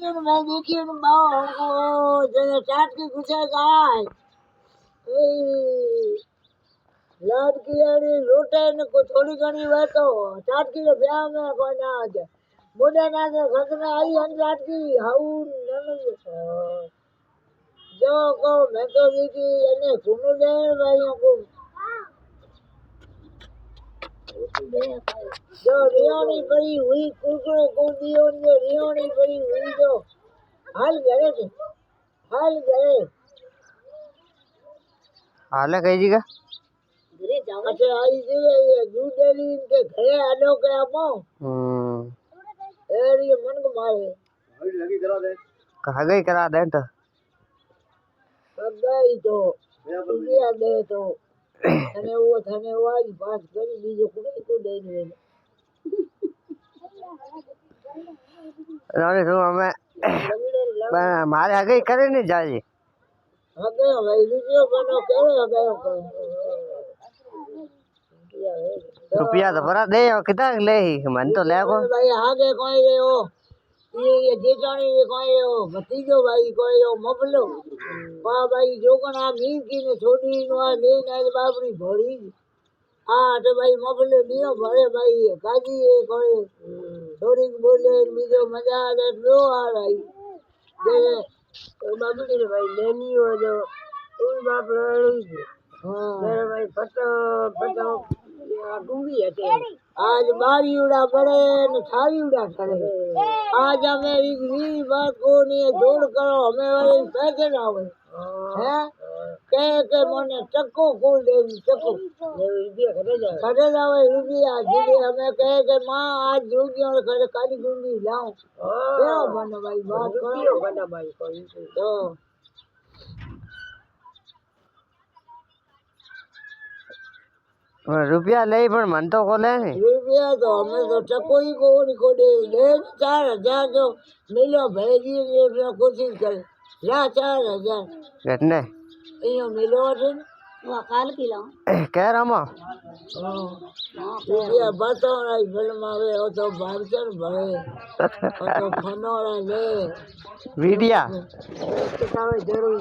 मैं देखिए हमको चाट के कुछ गाय लाड की यारी लोटे ने को थोड़ी घनी वातो चाट की ब्याह में कोई ना आज मोडा ना के घर में आई हम चाट की हाउ नन जो को मैं तो देखी એને સુનો દે ભાઈઓ को जो रियोनी पड़ी हुई कुकड़ों को दियो ने रियोनी पड़ी हुई जो हाल गए हाल कई जगह अच्छा आई जी दूध डेली इनके घरे आलो के आपो एरी मन को मारे हरी लगी करा दे कहा गई करा दे तो गई तो इंडिया दे तो थने वो आज बात करी बीजो को दे दे रानी तो हमें मारे आगे करे नहीं जाए हगे भाई वीडियो बनो करे हगे रुपया तो भरा दे और कितना ले ही मन तो ले को भाई आगे कोई हो ये जेठानी कोई हो भतीजो भाई कोई हो मबलो वाह भाई जो कना मीर की ने छोड़ी नो ले ना बाबरी भरी हाँ तो भाई मबलो दियो भरे भाई काजी है कोई थोड़ी बोले बीजो मजा आ जाए लो आ रही जे बाबरी ने भाई लेनी हो जो तुम बाप रही मेरे भाई पतो डूंगी है आज बारी उड़ा पड़े न थारी उड़ा करे आज हमें एक बात को नहीं दौड़ करो हमें वाले पैसे ना हो हैं के मोने चक्को खोल दे चक्को खड़े जावे रुपया जिले हमें कहे के माँ आज जोगी और खड़े काली गुंगी लाऊं क्या बना भाई बात करो बना भाई कोई तो रुपया ले पर मन तो को ले रुपया तो हमें तो चक्को ही को दे ले 4,000 जो मिलो भेजी ने कोशिश कर ला 4,000 कितने यो मिलो है वो काल की लाऊं कह रहा हूं रुपया बताओ ना फिल्म आवे वो तो भारचर भरे तो फनोरा ले वीडिया तो जरूर